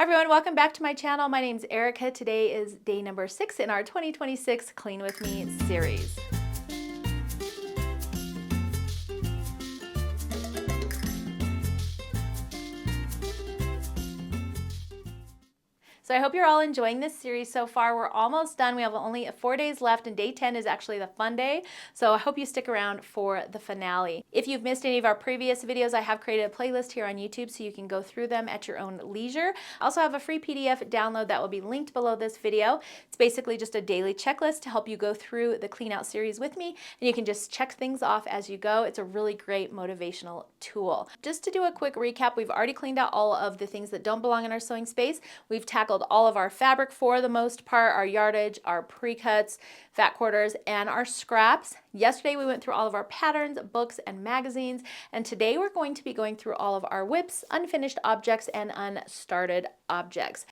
Hi everyone, welcome back to my channel. My name's Erica. Today is day number 6 in our 2026 Clean With Me series. So I hope you're all enjoying this series so far. We're almost done. We have only 4 days left, and day 10 is actually the fun day. So I hope you stick around for the finale. If you've missed any of our previous videos, I have created a playlist here on YouTube so you can go through them at your own leisure. I also have a free PDF download that will be linked below this video. It's basically just a daily checklist to help you go through the Clean Out series with me, and you can just check things off as you go. It's a really great motivational tool. Just to do a quick recap, we've already cleaned out all of the things that don't belong in our sewing space. We've tackled all of our fabric for the most part, our yardage, our pre-cuts, fat quarters, and our scraps. Yesterday we went through all of our patterns, books, and magazines, and today we're going to be going through all of our whips, unfinished objects, and unstarted objects.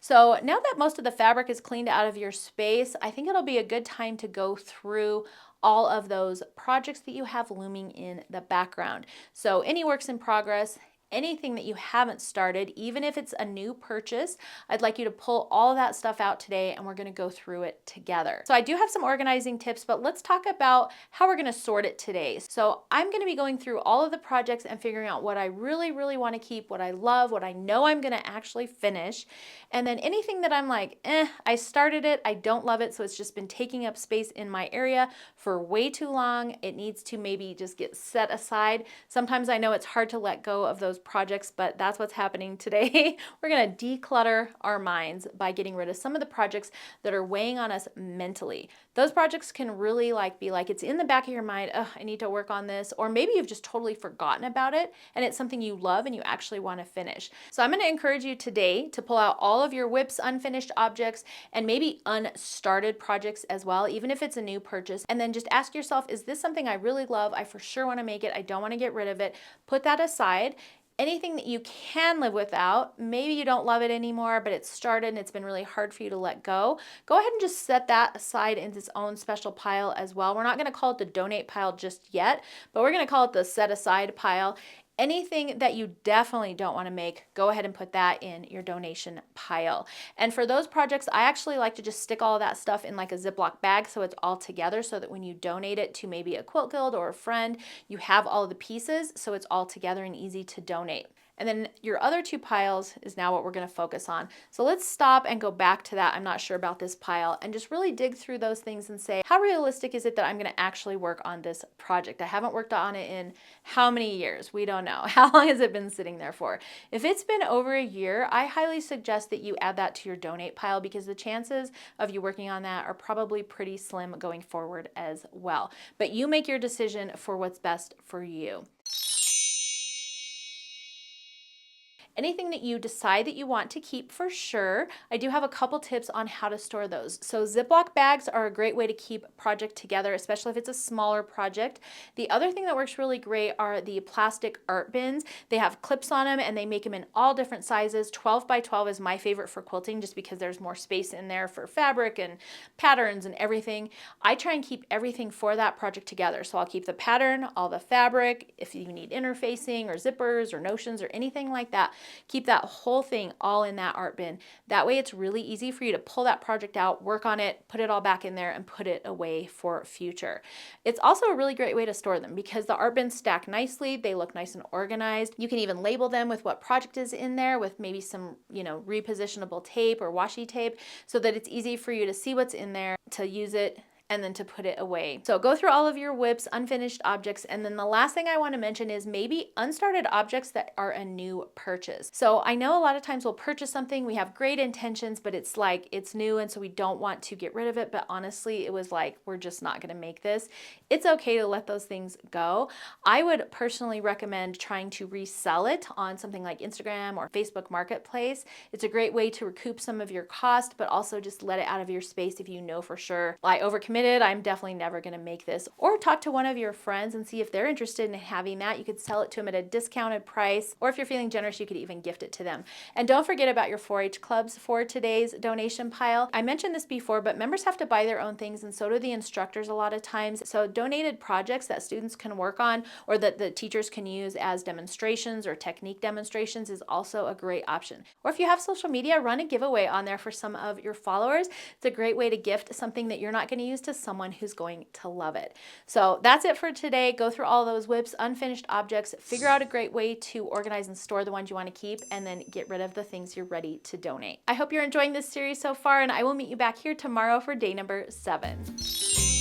So now that most of the fabric is cleaned out of your space, I think it'll be a good time to go through all of those projects that you have looming in the background. So any works in progress, anything that you haven't started, even if it's a new purchase, I'd like you to pull all that stuff out today and we're going to go through it together. So I do have some organizing tips, but let's talk about how we're going to sort it today. So I'm going to be going through all of the projects and figuring out what I really want to keep, what I love, what I know I'm going to actually finish, and then anything that I'm like, I started it, I don't love it, so it's just been taking up space in my area for way too long. It needs to maybe just get set aside. Sometimes I know it's hard to let go of those projects, but that's what's happening today. We're going to declutter our minds by getting rid of some of the projects that are weighing on us mentally. Those projects can really be like it's in the back of your mind, oh, I need to work on this, or maybe you've just totally forgotten about it and it's something you love and you actually want to finish. So I'm going to encourage you today to pull out all of your whips, unfinished objects, and maybe unstarted projects as well, even if it's a new purchase, and then just ask yourself, is this something I really love? I for sure want to make it. I don't want to get rid of it. Put that aside. Anything that you can live without, maybe you don't love it anymore, but it's started and it's been really hard for you to let go, go ahead and just set that aside in its own special pile as well. We're not going to call it the donate pile just yet, but we're going to call it the set aside pile. Anything that you definitely don't want to make, go ahead and put that in your donation pile. And for those projects, I actually like to just stick all of that stuff in like a Ziploc bag so it's all together, so that when you donate it to maybe a quilt guild or a friend, you have all of the pieces so it's all together and easy to donate. And then your other two piles is now what we're going to focus on. So let's stop and go back to that I'm not sure about this pile and just really dig through those things and say, how realistic is it that I'm going to actually work on this project? I haven't worked on it in how many years? We don't know. How long has it been sitting there for? If it's been over a year, I highly suggest that you add that to your donate pile, because the chances of you working on that are probably pretty slim going forward as well. But you make your decision for what's best for you. Anything that you decide that you want to keep, for sure, I do have a couple tips on how to store those. So Ziploc bags are a great way to keep project together, especially if it's a smaller project. The other thing that works really great are the plastic art bins. They have clips on them and they make them in all different sizes. 12 by 12 is my favorite for quilting, just because there's more space in there for fabric and patterns and everything. I try and keep everything for that project together. So I'll keep the pattern, all the fabric, if you need interfacing or zippers or notions or anything like that, keep that whole thing all in that art bin. That way it's really easy for you to pull that project out, work on it, put it all back in there, and put it away for future. It's also a really great way to store them because the art bins stack nicely. They look nice and organized. You can even label them with what project is in there with maybe some, repositionable tape or washi tape, so that it's easy for you to see what's in there, to use it, and then to put it away. So go through all of your whips, unfinished objects, and then the last thing I want to mention is maybe unstarted objects that are a new purchase. So I know a lot of times we'll purchase something, we have great intentions, but it's like it's new and so we don't want to get rid of it, but honestly it was like, we're just not going to make this. It's okay to let those things go. I would personally recommend trying to resell it on something like Instagram or Facebook Marketplace. It's a great way to recoup some of your cost, but also just let it out of your space if you know for sure I overcommitted committed, I'm definitely never going to make this. Or talk to one of your friends and see if they're interested in having that. You could sell it to them at a discounted price, or if you're feeling generous, you could even gift it to them. And don't forget about your 4-H clubs for today's donation pile. I mentioned this before, but members have to buy their own things, and so do the instructors a lot of times. So donated projects that students can work on or that the teachers can use as demonstrations or technique demonstrations is also a great option. Or if you have social media, run a giveaway on there for some of your followers. It's a great way to gift something that you're not going to use to someone who's going to love it. So that's it for today. Go through all those WIPs, unfinished objects, figure out a great way to organize and store the ones you want to keep, and then get rid of the things you're ready to donate. I hope you're enjoying this series so far, and I will meet you back here tomorrow for day number 7.